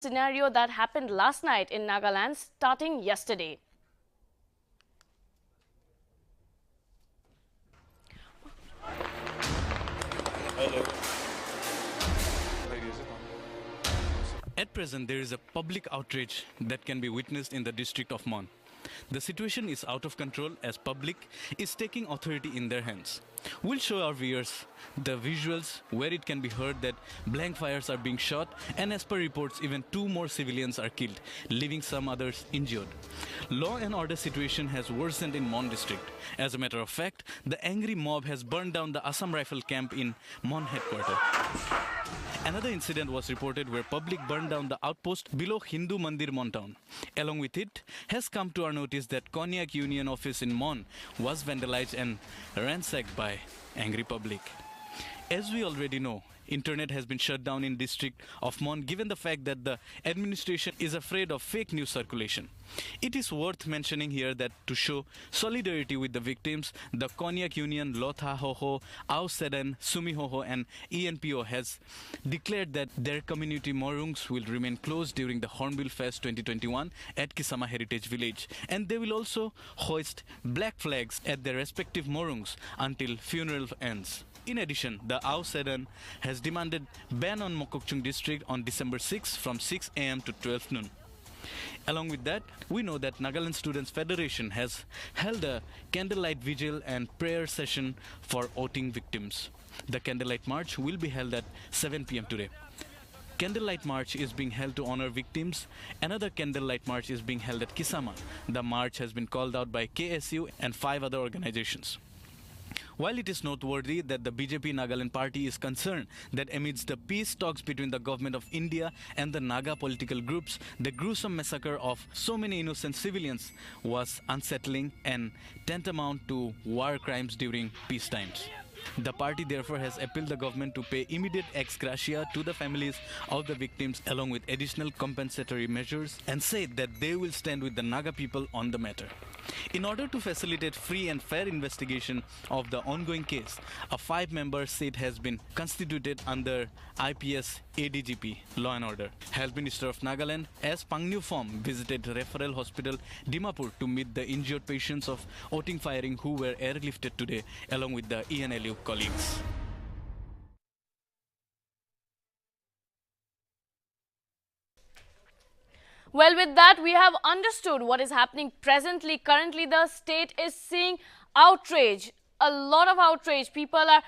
Scenario that happened last night in Nagaland starting yesterday. At present, there is a public outrage that can be witnessed in the district of Mon. The situation is out of control as public is taking authority in their hands. We'll show our viewers the visuals where it can be heard that blank fires are being shot, and as per reports, even 2 more civilians are killed, leaving some others injured. Law and order situation has worsened in Mon district. As a matter of fact, the angry mob has burned down the Assam Rifle camp in Mon headquarters. Another incident was reported where public burned down the outpost below Hindu Mandir Mon town. Along with it, has come to our notice that Konyak Union office in Mon was vandalized and ransacked by angry public. As we already know, internet has been shut down in district of Mon given the fact that the administration is afraid of fake news circulation. It is worth mentioning here that to show solidarity with the victims, the Konyak Union, Lotha Hoho, Au Sedan, Sumi Hoho and ENPO has declared that their community morungs will remain closed during the Hornbill Fest 2021 at Kisama Heritage Village, and they will also hoist black flags at their respective morungs until funeral ends. In addition, the Au Sedan has demanded ban on Mokokchung district on December 6 from 6 am to 12 noon. Along with that, we know that Nagaland Students Federation has held a candlelight vigil and prayer session for voting victims. The candlelight march will be held at 7 p.m. today. Candlelight march is being held to honor victims. Another candlelight march is being held at Kisama. The march has been called out by KSU and 5 other organizations. While it is noteworthy that the BJP Nagaland party is concerned that amidst the peace talks between the government of India and the Naga political groups, the gruesome massacre of so many innocent civilians was unsettling and tantamount to war crimes during peace times. The party therefore has appealed the government to pay immediate ex gratia to the families of the victims along with additional compensatory measures and said that they will stand with the Naga people on the matter. In order to facilitate free and fair investigation of the ongoing case, a 5-member seat has been constituted under IPS ADGP Law and Order. Health Minister of Nagaland as Pangnu Phom visited Referral Hospital Dimapur to meet the injured patients of voting firing who were airlifted today along with the ENLU colleagues. Well, with that, we have understood what is happening presently. Currently, the state is seeing outrage, a lot of outrage. People are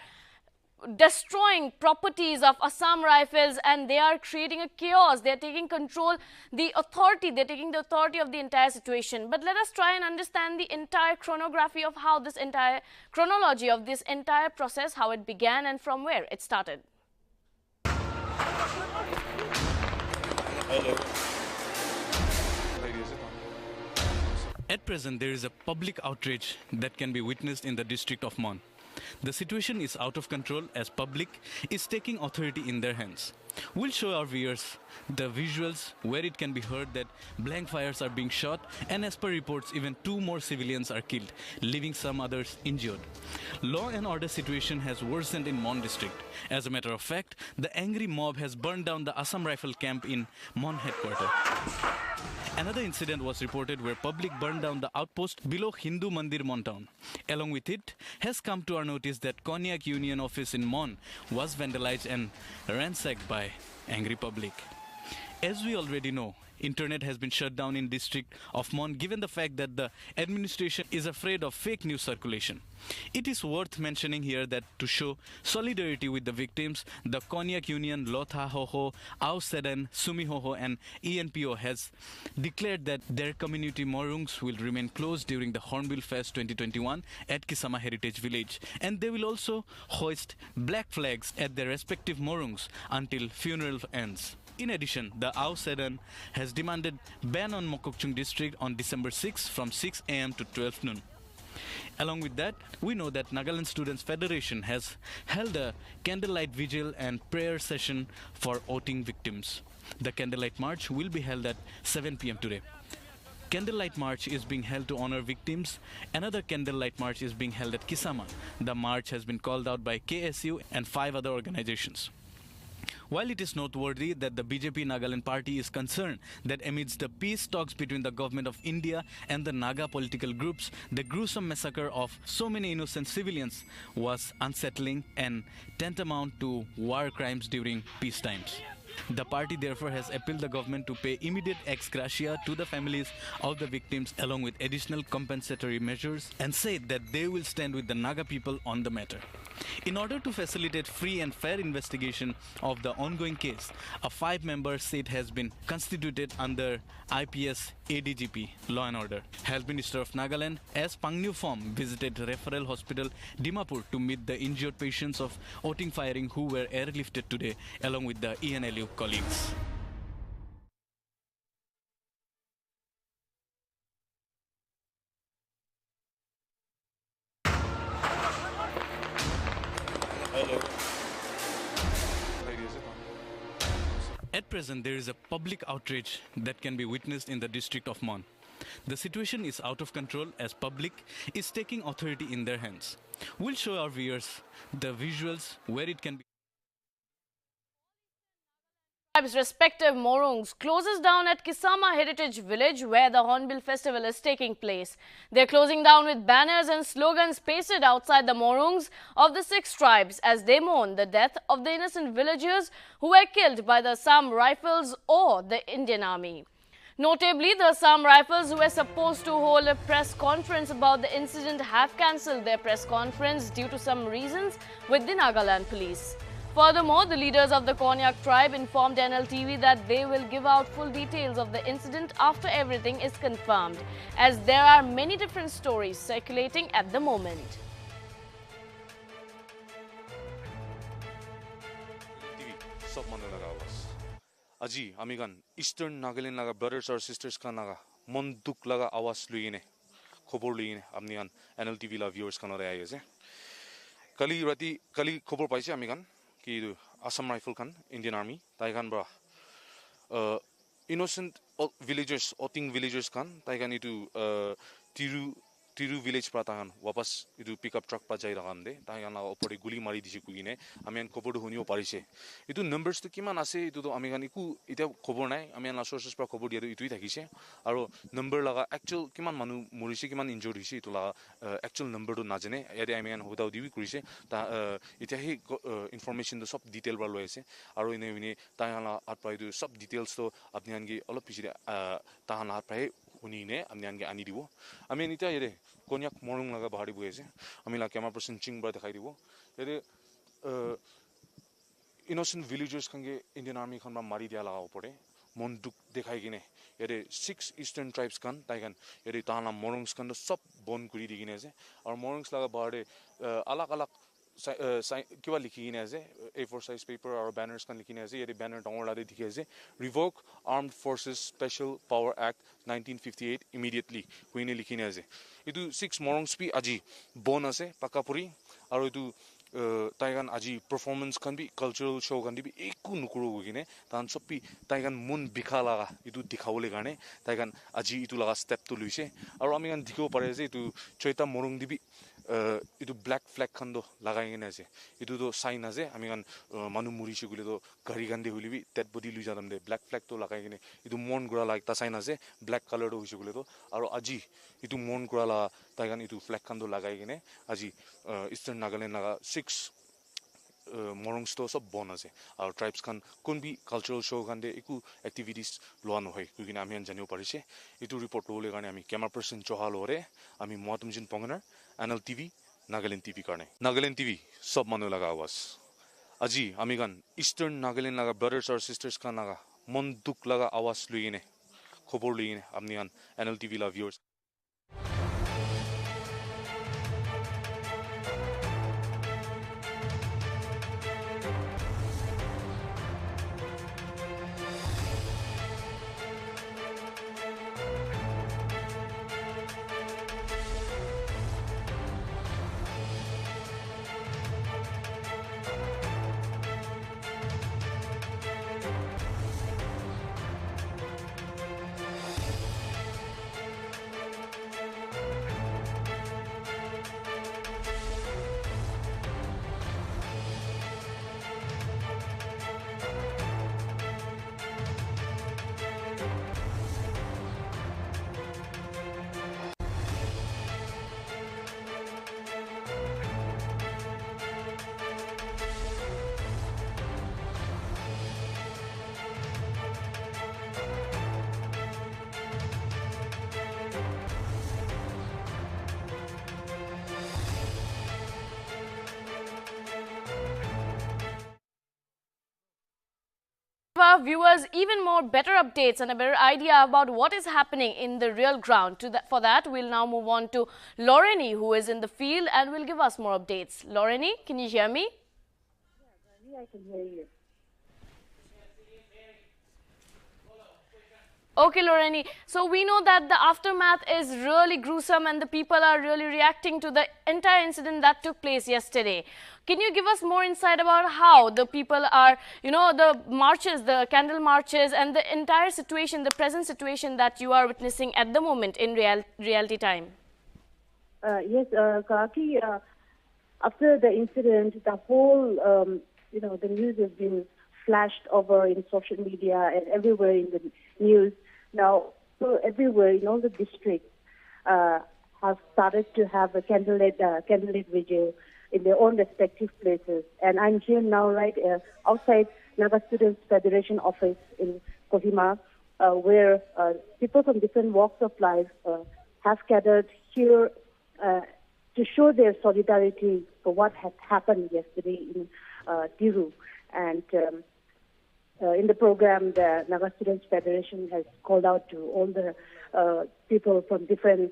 destroying properties of Assam Rifles and they are creating a chaos. They are taking control, the authority, they are taking the authority of the entire situation. But let us try and understand the entire chronography of how this entire chronology of this entire process, how it began and from where it started. Hello. At present, there is a public outrage that can be witnessed in the district of Mon. The situation is out of control as public is taking authority in their hands. We'll show our viewers the visuals where it can be heard that blank fires are being shot, and as per reports, even 2 more civilians are killed, leaving some others injured. Law and order situation has worsened in Mon district. As a matter of fact, the angry mob has burned down the Assam Rifle camp in Mon headquarters. Another incident was reported where public burned down the outpost below Hindu Mandir Mon town. Along with it, has come to our notice that Konyak Union office in Mon was vandalized and ransacked by angry public. As we already know, internet has been shut down in district of Mon given the fact that the administration is afraid of fake news circulation. It is worth mentioning here that to show solidarity with the victims, the Konyak Union, Lotha Hoho, Au Sedan, Sumi Hoho and ENPO has declared that their community morungs will remain closed during the Hornbill Fest 2021 at Kisama Heritage Village, and they will also hoist black flags at their respective morungs until funeral ends. In addition, the Au Sedan has demanded ban on Mokokchung district on December 6 from 6 am to 12 noon. Along with that, we know that Nagaland Students Federation has held a candlelight vigil and prayer session for voting victims. The candlelight march will be held at 7 p.m. today. Candlelight march is being held to honor victims. Another candlelight march is being held at Kisama. The march has been called out by KSU and 5 other organizations. While it is noteworthy that the BJP Nagaland party is concerned that amidst the peace talks between the government of India and the Naga political groups, the gruesome massacre of so many innocent civilians was unsettling and tantamount to war crimes during peace times. The party therefore has appealed the government to pay immediate ex gratia to the families of the victims along with additional compensatory measures and said that they will stand with the Naga people on the matter. In order to facilitate free and fair investigation of the ongoing case, a 5-member seat has been constituted under IPS ADGP Law and Order. Health Minister of Nagaland S. Pangnu Phom visited Referral Hospital Dimapur to meet the injured patients of Oting firing who were airlifted today along with the ENLU colleagues. At present, there is a public outrage that can be witnessed in the district of Mon. The situation is out of control as public is taking authority in their hands. We'll show our viewers the visuals where it can be. Tribe's respective Morungs closes down at Kisama Heritage Village where the Hornbill Festival is taking place. They're closing down with banners and slogans pasted outside the Morungs of the 6 tribes as they mourn the death of the innocent villagers who were killed by the Assam Rifles or the Indian Army. Notably, the Assam Rifles who were supposed to hold a press conference about the incident have cancelled their press conference due to some reasons with the Nagaland police. Furthermore, the leaders of the Konyak tribe informed Nltv that they will give out full details of the incident after everything is confirmed, as there are many different stories circulating at the moment. Aji, amigan, Eastern Nagaland laga brothers or sisters ka naga, monduk laga awas luine, khobor luine, amnian Nltv la viewers ka nore ayese. Kali rati, kali khobor paise amigan. Ki Assam Rifle kan Indian Army taigan bra innocent villagers Oting villagers kan taigan itu Tiru village pra tahan wapas itu pickup truck pa jai ragan de taigan la opore guli mari dise kuine amian khobor hunio parise itu numbers to kiman ase itu to amigan iku eta khobor nai amian la sources pra khobor dia itu thakise aro number laga actual kiman manu morise kiman injured hise itu la actual number to najane yade amian hodau dibi kurise ta eta he information to sab detail bra loise aro ine taigan la atpa itu sab details to apnian gi olop pisire tahan la atpa unine amnian ge ani dibo amen ita yede konyak morung laga bahari buese amila camera person ching bra dekhai dibo yede innocent villagers kange Indian Army khan ba mari dia laga opore monduk dekhai gine yede 6 eastern tribes kan taigan yede tana morungs kan sob bon kuri digine ase aur morungs laga bahare alag alag kiwa likhi gine ase A4 size paper or banners kan likhi ase yede banner dangor la de dikhi ase revoke Armed Forces Special Power Act 1958 immediately kuine likhi ase itu 6 morungs pi aji bon ase pakapuri aru itu taigan aji performance kan bi cultural show kan bi eku nukuru gine tan sopi taigan mun bikhala itu dikhawle gane taigan aji itu laga step to luise aru ami gan dikho pare ase itu choita morung dibi itu black flag khando lagai gine ase itu to sign ase ami gan manu muri shigule to gari gande hulibi dead body lui jadam de black flag to lagai gine itu mon gura like ta sign ase black color to hushigule to aru aji itu mon gura la taigan itu flag khando lagai gine aji Eastern Nagaland laga 6 morungs to sob bon ase aru tribes kan kun bi cultural show kan de iku activities loan hoy kuki ami an janio parise itu report hole gane ami camera person chohal ore ami motumjin pongoner Nltv Nagaland TV karne Nagaland TV sob manu laga awas aji ami gan Eastern Nagaland laga brothers or sisters kan laga monduk laga awas luine khobor luine amni an Nltv la viewers viewers even more better updates and a better idea about what is happening in the real ground. For that, we'll now move on to Loreni, who is in the field and will give us more updates. Loreni, can you hear me? Yeah, I can hear you. Okay, Loreni. So we know that the aftermath is really gruesome and the people are really reacting to the entire incident that took place yesterday. Can you give us more insight about how the people are, the marches, the candle marches and the entire situation, the present situation that you are witnessing at the moment in reality time? Yes, Kaki, after the incident, the whole, the news has been flashed over in social media and everywhere in the news. Now, so everywhere in all the districts have started to have a candlelit vigil in their own respective places. And I'm here now right outside Naga Students Federation office in Kohima, where people from different walks of life have gathered here to show their solidarity for what had happened yesterday in Tiru. And in the program, the Naga Students Federation has called out to all the people from different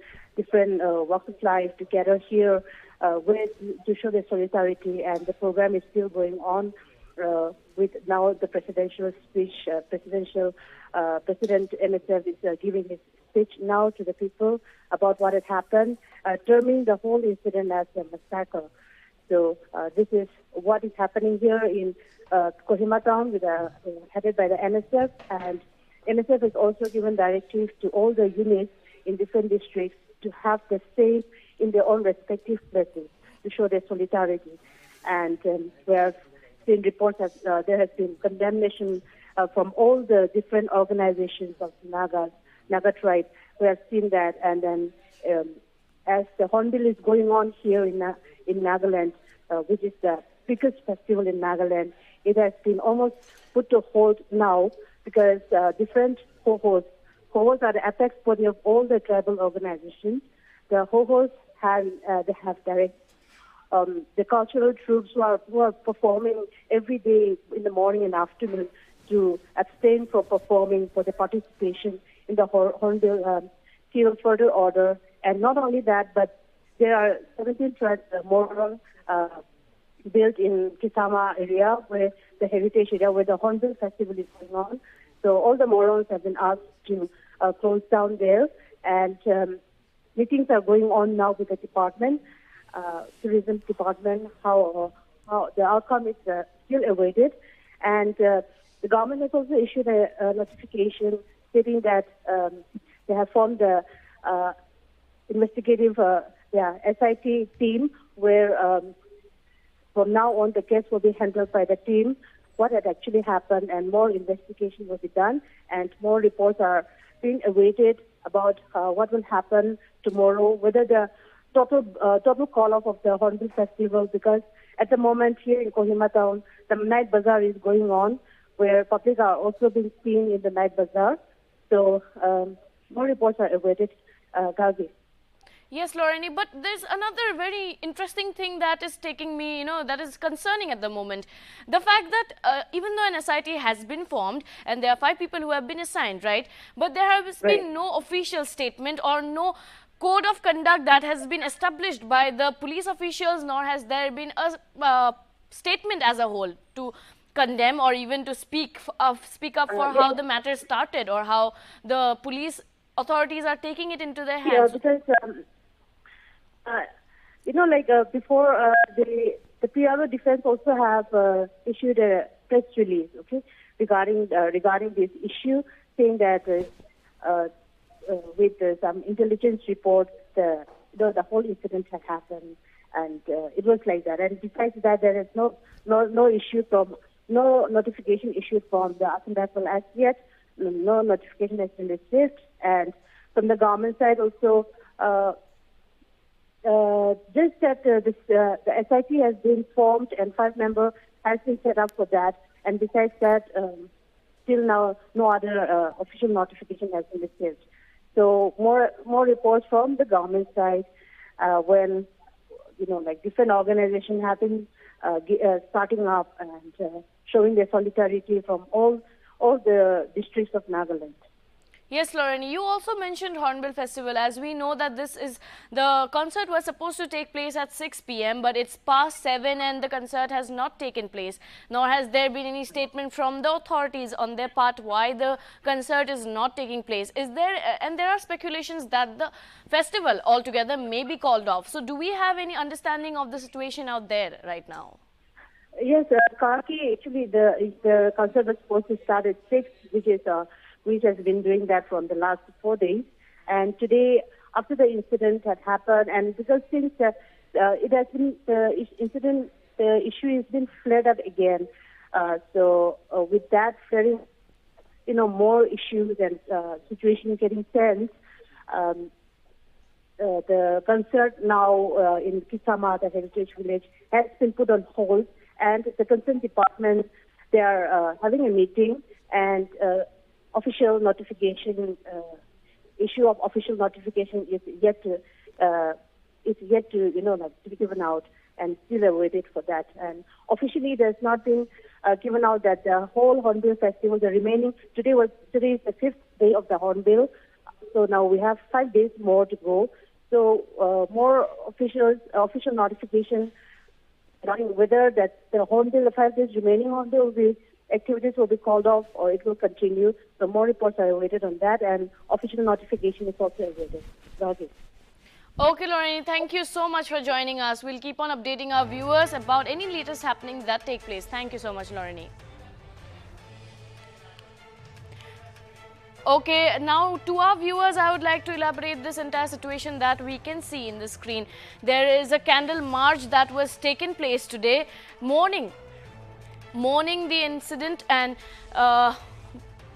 walks of life to gather here to show their solidarity. And the program is still going on with now the presidential speech. President Nltv is giving his speech now to the people about what had happened, terming the whole incident as a massacre. So this is what is happening here in Kohima town, headed by the NSF, and NSF has also given directives to all the units in different districts to have the same in their own respective places to show their solidarity. And we have seen reports that there has been condemnation from all the different organizations of Naga tribe. We have seen that, and then as the Hornbill is going on here in Nagaland, which is the biggest festival in Nagaland, it has been almost put to hold now because different ho-hos are the apex body of all the tribal organizations. The ho-hos have direct the cultural troops who are performing every day in the morning and afternoon to abstain from performing for the participation in the Hornbill till further order. And not only that, but there are 17 tribes, Moron, built in Kisama area, where the heritage area where the Hornbill festival is going on. So all the Morons have been asked to close down there, and meetings are going on now with the department, tourism department. How the outcome is still awaited, and the government has also issued a notification stating that they have formed the investigative SIT team where from now on the case will be handled by the team, what had actually happened, and more investigation will be done, and more reports are being awaited about what will happen tomorrow, whether the total call-off of the Hornbill Festival, because at the moment here in Kohima town, the night bazaar is going on, where public are also being seen in the night bazaar. So more reports are awaited, Gargi. Yes, Loreni, but there's another very interesting thing that is taking me, that is concerning at the moment. The fact that even though an SIT has been formed and there are 5 people who have been assigned, right? But there has been no official statement or no code of conduct that has been established by the police officials, nor has there been a statement as a whole to condemn or even to speak up for how the matter started or how the police authorities are taking it into their hands. Yeah, because before the PRO defense also have issued a press release, okay, regarding this issue, saying that with some intelligence reports, the whole incident had happened, and it was like that. And besides that, there is no issue from no notification issued from the Assam Rifle as yet. No notification has been received, and from the government side also. Just that the SIT has been formed and 5-member has been set up for that. And besides that, till now, no other official notification has been received. So more reports from the government side when, different organizations have been starting up and showing their solidarity from all all the districts of Nagaland. Yes, Lauren, you also mentioned Hornbill Festival. As we know that the concert was supposed to take place at 6 p.m. but it's past 7 and the concert has not taken place. Nor has there been any statement from the authorities on their part why the concert is not taking place. And there are speculations that the festival altogether may be called off. So do we have any understanding of the situation out there right now? Yes, Kaki, actually the concert was supposed to start at 6, which has been doing that from the last 4 days. And today, after the incident had happened, and because since it has been, the incident, the issue has been flared up again. So with that flaring, more issues and situation getting tense, the concert now in Kisama, the heritage village, has been put on hold. And the concerned department, they are having a meeting and official notification, issue of official notification is yet to be given out, and still awaited for that. And officially, there's not been given out that the whole Hornbill Festival, the remaining today is the 5th day of the Hornbill, so now we have 5 days more to go. So more official notification regarding whether that the Hornbill, the 5 days remaining Hornbill activities will be called off or it will continue. So more reports are awaited on that, and official notification is also awaited. Okay, Lorraine, thank you so much for joining us. We'll keep on updating our viewers about any latest happenings that take place. Thank you so much, Lorraine. Okay, now to our viewers, I would like to elaborate this entire situation that we can see in the screen. There is a candle march that was taken place today mourning the incident, and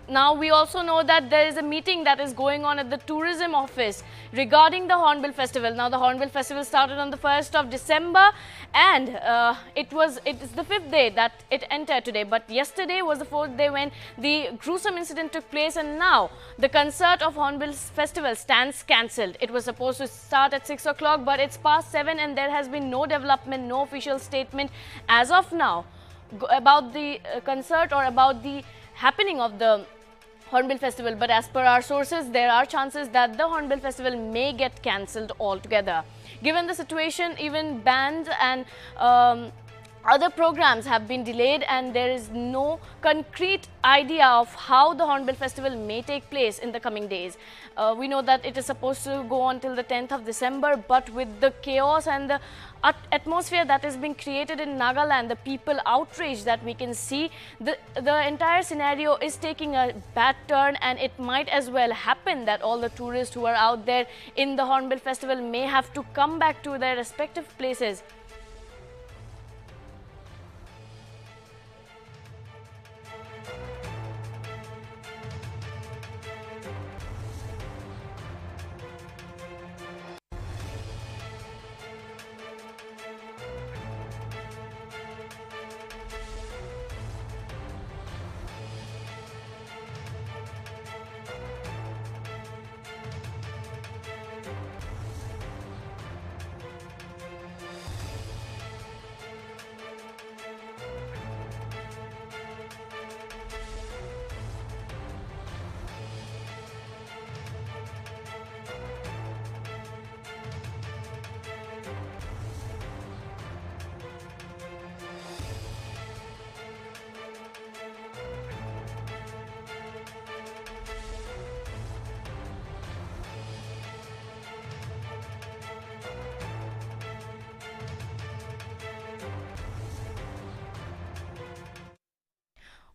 now we also know that there is a meeting that is going on at the tourism office regarding the Hornbill Festival. Now the Hornbill Festival started on the 1st of December and it is the 5th day that it entered today, but yesterday was the 4th day when the gruesome incident took place, and now the concert of Hornbill Festival stands cancelled. It was supposed to start at 6 o'clock, but it's past 7 and there has been no development, no official statement as of now about the concert or about the happening of the Hornbill Festival. But as per our sources, there are chances that the Hornbill Festival may get cancelled altogether. Given the situation, even bands and other programs have been delayed, and there is no concrete idea of how the Hornbill Festival may take place in the coming days. We know that it is supposed to go on till the 10th of December, but with the chaos and the atmosphere that is being created in Nagaland, the people outrage that we can see, the entire scenario is taking a bad turn, and it might as well happen that all the tourists who are out there in the Hornbill Festival may have to come back to their respective places.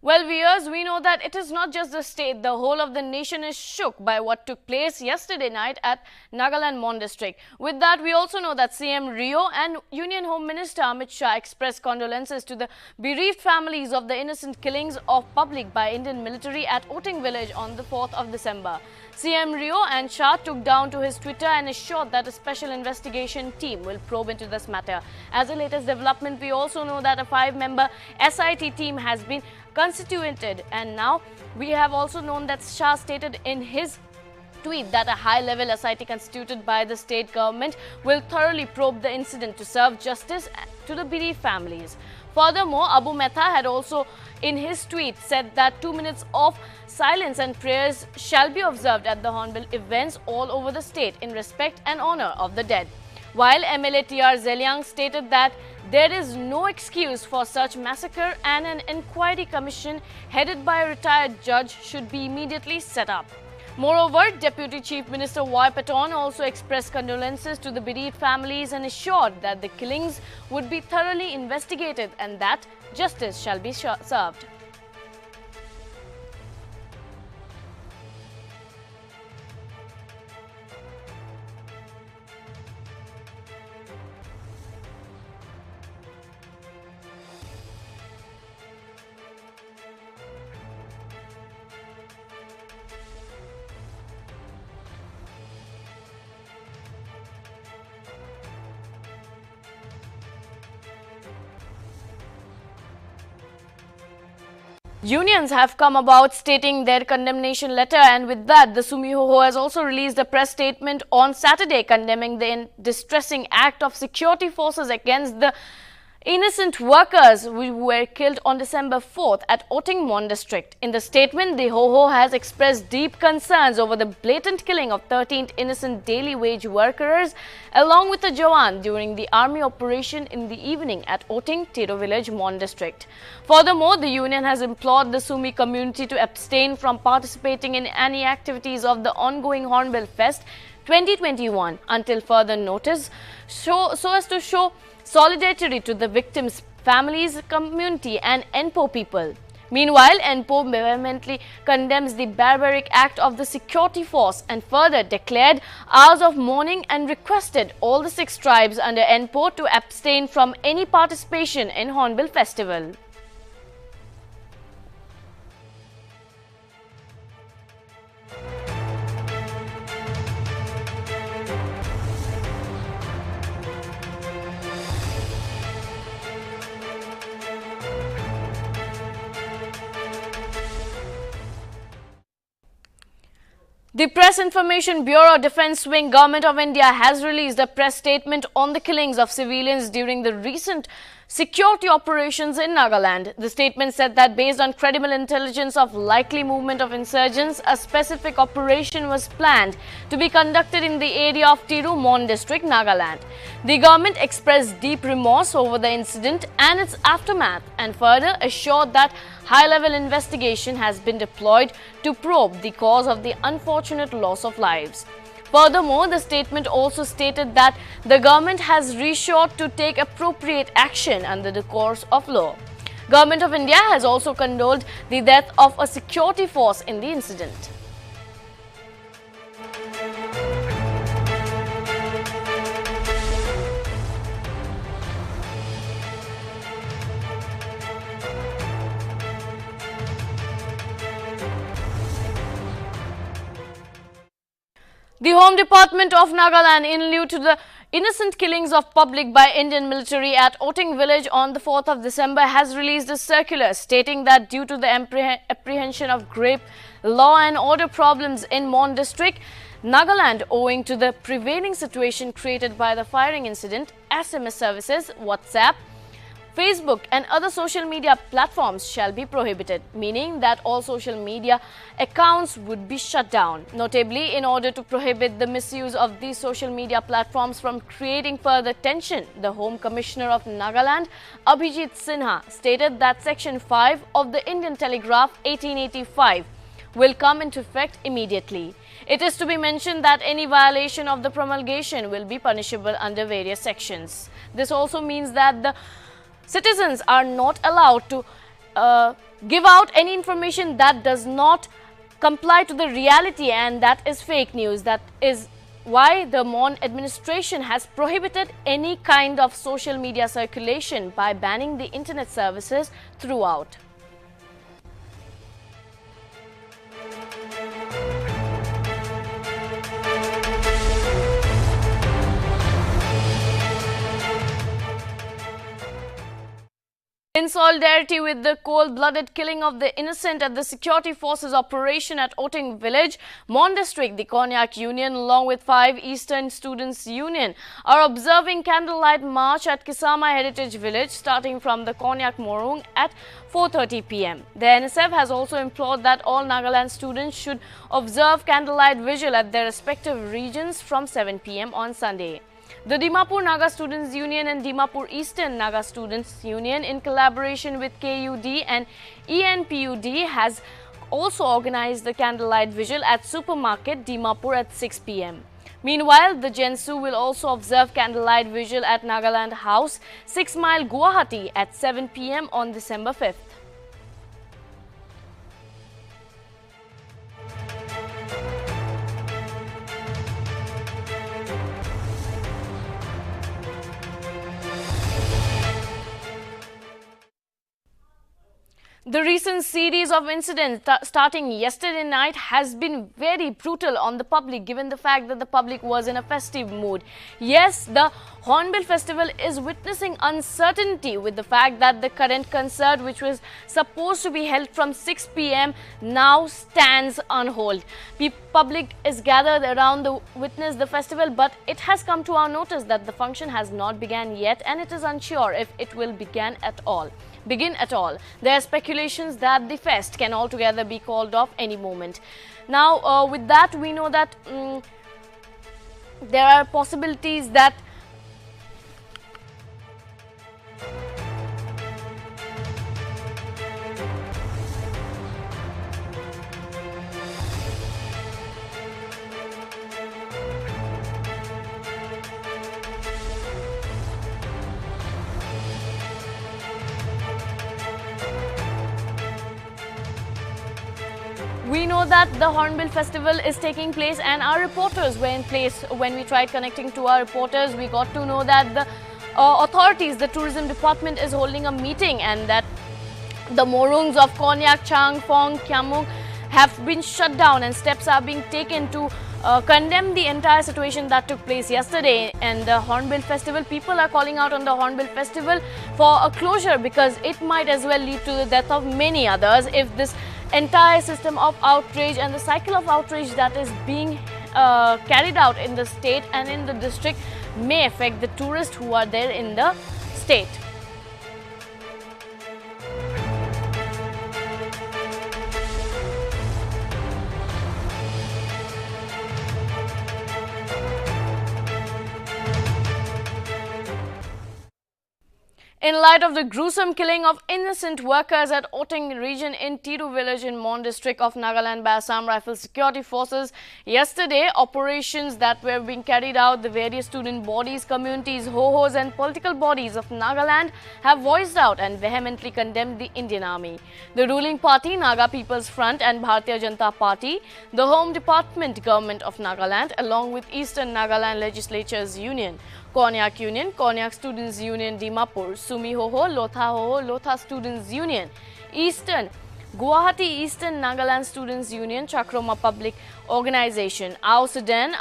Well, viewers, we know that it is not just the state, the whole of the nation is shook by what took place yesterday night at Nagaland Mon district. With that, we also know that CM Rio and Union Home Minister Amit Shah expressed condolences to the bereaved families of the innocent killings of public by Indian military at Oting village on the 4th of December. CM Rio and Shah took down to his Twitter and assured that a special investigation team will probe into this matter. As a latest development, we also know that a 5-member SIT team has been constituted, and now we have also known that Shah stated in his tweet that a high-level SIT constituted by the state government will thoroughly probe the incident to serve justice to the bereaved families. Furthermore, Abu Metha had also in his tweet said that 2 minutes of silence and prayers shall be observed at the Hornbill events all over the state in respect and honor of the dead. While MLA TR Zeliang stated that there is no excuse for such massacre and an inquiry commission headed by a retired judge should be immediately set up. Moreover, Deputy Chief Minister Y. Paton also expressed condolences to the bereaved families and assured that the killings would be thoroughly investigated and that justice shall be served. Unions have come about stating their condemnation letter, and with that, the Sumihoho has also released a press statement on Saturday condemning the distressing act of security forces against the innocent workers who were killed on December 4th at Oting Mon district. In the statement, the Hoho has expressed deep concerns over the blatant killing of 13 innocent daily wage workers along with a Jawan during the army operation in the evening at Oting Tiro village, Mon district. Furthermore, the union has implored the Sumi community to abstain from participating in any activities of the ongoing Hornbill Fest 2021 until further notice, so as to show solidarity to the victims' families, community and NPO people. Meanwhile, NPO vehemently condemns the barbaric act of the security force and further declared hours of mourning and requested all the 6 tribes under NPO to abstain from any participation in Hornbill Festival. The Press Information Bureau Defence Wing Government of India has released a press statement on the killings of civilians during the recent security operations in Nagaland. The statement said that based on credible intelligence of likely movement of insurgents, a specific operation was planned to be conducted in the area of Tiru Mon district, Nagaland. The government expressed deep remorse over the incident and its aftermath and further assured that high-level investigation has been deployed to probe the cause of the unfortunate loss of lives. Furthermore, the statement also stated that the government has reassured to take appropriate action under the course of law. Government of India has also condoled the death of a security force in the incident. The Home Department of Nagaland, in lieu to the innocent killings of public by Indian military at Oting village on the 4th of December, has released a circular stating that due to the apprehension of grave law and order problems in Mon district, Nagaland, owing to the prevailing situation created by the firing incident, SMS services, WhatsApp, Facebook and other social media platforms shall be prohibited, meaning that all social media accounts would be shut down. Notably, in order to prohibit the misuse of these social media platforms from creating further tension, the Home Commissioner of Nagaland, Abhijit Sinha, stated that Section 5 of the Indian Telegraph 1885 will come into effect immediately. It is to be mentioned that any violation of the promulgation will be punishable under various sections. This also means that the citizens are not allowed to give out any information that does not comply to the reality and that is fake news. That is why the Mon administration has prohibited any kind of social media circulation by banning the internet services throughout. In In solidarity with the cold-blooded killing of the innocent at the security forces operation at Oting village, Mon district, the Konyak Union along with 5 Eastern Students Union are observing candlelight march at Kisama Heritage Village starting from the Konyak Morung at 4:30 p.m. The NSF has also implored that all Nagaland students should observe candlelight vigil at their respective regions from 7 p.m. on Sunday. The Dimapur Naga Students Union and Dimapur Eastern Naga Students Union, in collaboration with KUD and ENPUD, has also organized the candlelight vigil at Supermarket Dimapur at 6 p.m. Meanwhile, the Gensu will also observe candlelight vigil at Nagaland House, 6 Mile, Guwahati at 7 p.m. on December 5th. The recent series of incidents starting yesterday night has been very brutal on the public, given the fact that the public was in a festive mood. Yes, the Hornbill Festival is witnessing uncertainty with the fact that the current concert, which was supposed to be held from 6 p.m, now stands on hold. Public is gathered around to witness the festival, but it has come to our notice that the function has not begun yet and it is unsure if it will begin at all. There are speculations that the fest can altogether be called off any moment. Now, with that, we know that there are possibilities that the Hornbill Festival is taking place, and our reporters were in place. When we tried connecting to our reporters, we got to know that the authorities, the tourism department, is holding a meeting and that the morungs of Konyak, Chang, Phong, Kyamung have been shut down and steps are being taken to condemn the entire situation that took place yesterday. And the Hornbill Festival, people are calling out on the Hornbill Festival for a closure because it might as well lead to the death of many others if this entire system of outrage and the cycle of outrage that is being carried out in the state and in the district may affect the tourists who are there in the state. In light of the gruesome killing of innocent workers at Oting region in Tiru village in Mon district of Nagaland by Assam Rifles Security Forces, yesterday operations that were being carried out, the various student bodies, communities, ho-hos and political bodies of Nagaland have voiced out and vehemently condemned the Indian Army. The ruling party, Naga People's Front and Bharatiya Janata Party, the Home Department Government of Nagaland along with Eastern Nagaland Legislatures Union, Konyak Union, Konyak Students Union Dimapur, Sumi Hoho, Lotha Students Union, Eastern, Guwahati Eastern Nagaland Students Union, Chakroma Public Organization, Sudan,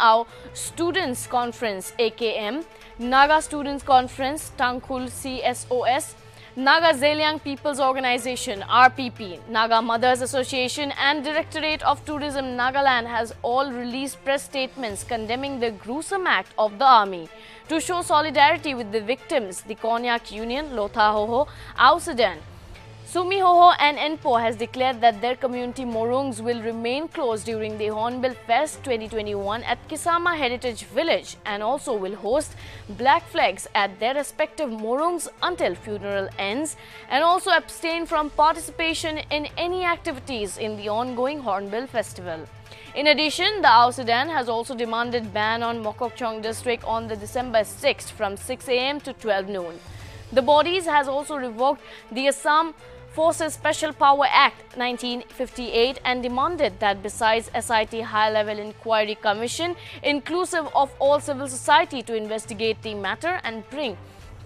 Students Conference AKM, Naga Students Conference, Tangkhul CSOS, Naga Zeliang People's Organization RPP, Naga Mothers Association and Directorate of Tourism Nagaland has all released press statements condemning the gruesome act of the army. To show solidarity with the victims, the Konyak Union, Lotha Hoho, Sudan, Sumi Hoho and Enpo has declared that their community morungs will remain closed during the Hornbill Fest 2021 at Kisama Heritage Village and also will host black flags at their respective morungs until funeral ends and also abstain from participation in any activities in the ongoing Hornbill Festival. In addition, the Sudan has also demanded ban on Mokokchung district on the December 6th from 6 a.m. to 12 noon. The bodies has also revoked the Assam Forces Special Power Act 1958 and demanded that besides SIT High-Level Inquiry Commission, inclusive of all civil society to investigate the matter and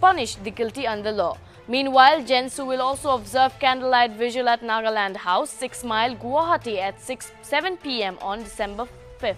punish the guilty under law. Meanwhile, Gensu will also observe candlelight vigil at Nagaland House, 6 Mile, Guwahati at 7 p.m. on December 5th.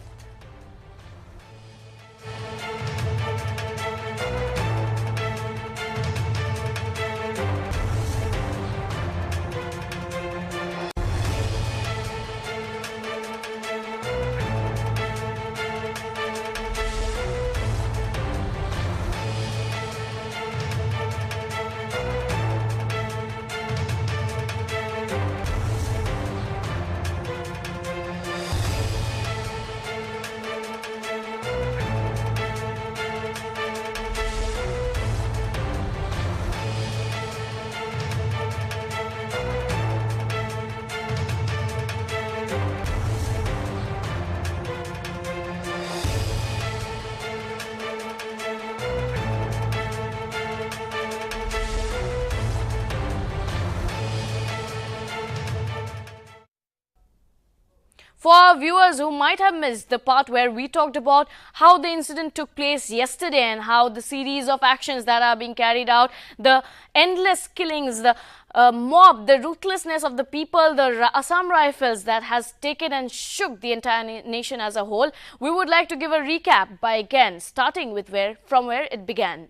For our viewers who might have missed the part where we talked about how the incident took place yesterday and how the series of actions that are being carried out, the endless killings, the mob, the ruthlessness of the people, the Assam Rifles that has taken and shook the entire nation as a whole, we would like to give a recap by again starting with from where it began.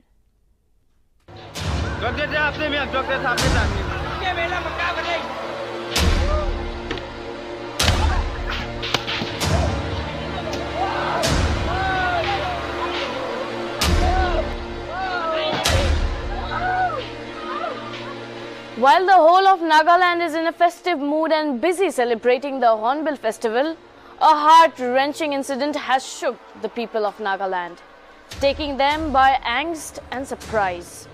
While the whole of Nagaland is in a festive mood and busy celebrating the Hornbill Festival, a heart-wrenching incident has shook the people of Nagaland, taking them by angst and surprise.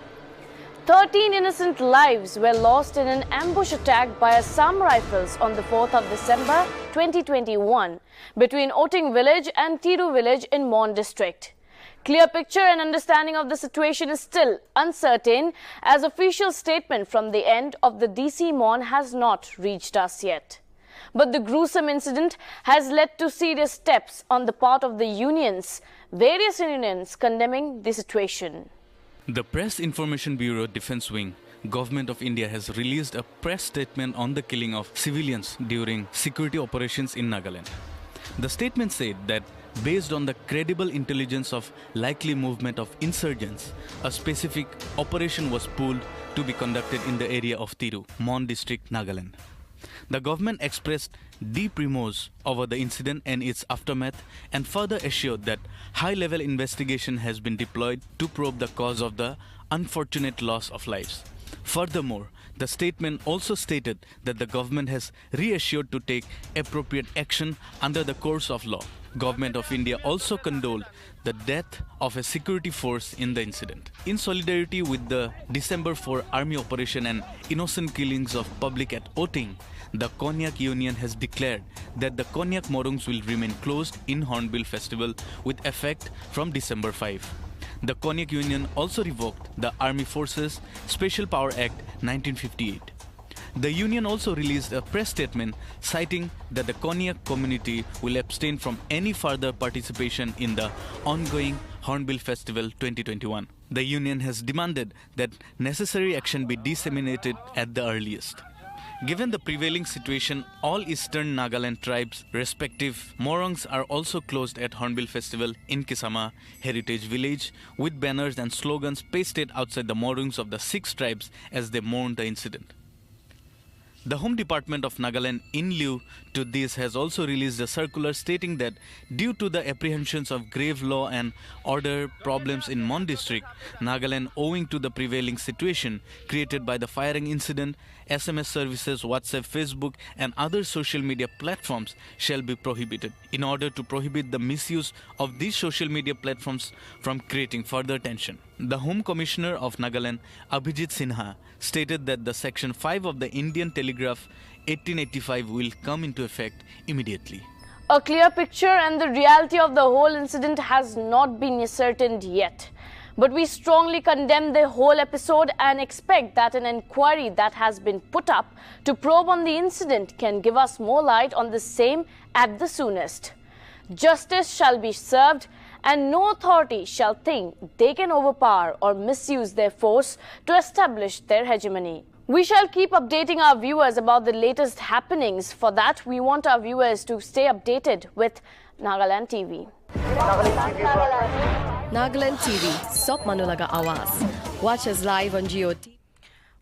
13 innocent lives were lost in an ambush attack by Assam Rifles on the 4th of December 2021 between Oting village and Tiru village in Mon district. Clear picture and understanding of the situation is still uncertain, as official statement from the end of the DC Mon has not reached us yet. But the gruesome incident has led to serious steps on the part of the unions, various unions condemning the situation. The Press Information Bureau Defense Wing, Government of India has released a press statement on the killing of civilians during security operations in Nagaland. The statement said that based on the credible intelligence of likely movement of insurgents, a specific operation was pooled to be conducted in the area of Tiru, Mon district, Nagaland. The government expressed deep remorse over the incident and its aftermath and further assured that high-level investigation has been deployed to probe the cause of the unfortunate loss of lives. Furthermore, the statement also stated that the government has reassured to take appropriate action under the course of law. Government of India also condoled the death of a security force in the incident. In solidarity with the December 4 army operation and innocent killings of public at Oting, the Konyak Union has declared that the Konyak Morungs will remain closed in Hornbill Festival with effect from December 5. The Konyak Union also revoked the Army Forces Special Power Act 1958. The union also released a press statement citing that the Konyak community will abstain from any further participation in the ongoing Hornbill Festival 2021. The union has demanded that necessary action be disseminated at the earliest. Given the prevailing situation, all eastern Nagaland tribes' respective Morongs are also closed at Hornbill Festival in Kisama Heritage Village with banners and slogans pasted outside the Morongs of the 6 tribes as they mourn the incident. The Home Department of Nagaland, in lieu to this, has also released a circular stating that due to the apprehensions of grave law and order problems in Mon district, Nagaland, owing to the prevailing situation created by the firing incident, SMS services, WhatsApp, Facebook and other social media platforms shall be prohibited in order to prohibit the misuse of these social media platforms from creating further tension. The Home Commissioner of Nagaland, Abhijit Sinha, stated that the Section 5 of the Indian Telegraph 1885 will come into effect immediately. A clear picture and the reality of the whole incident has not been ascertained yet. But we strongly condemn the whole episode and expect that an inquiry that has been put up to probe on the incident can give us more light on the same at the soonest. Justice shall be served and no authority shall think they can overpower or misuse their force to establish their hegemony. We shall keep updating our viewers about the latest happenings. For that, we want our viewers to stay updated with Nagaland TV. Nagaland TV, Sop Manulaga Awas. Watch us live on GOT.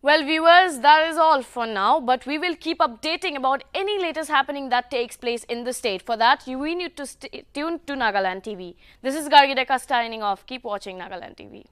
Well, viewers, that is all for now, but we will keep updating about any latest happening that takes place in the state. For that, we need to stay tuned to Nagaland TV. This is Gargideka signing off. Keep watching Nagaland TV.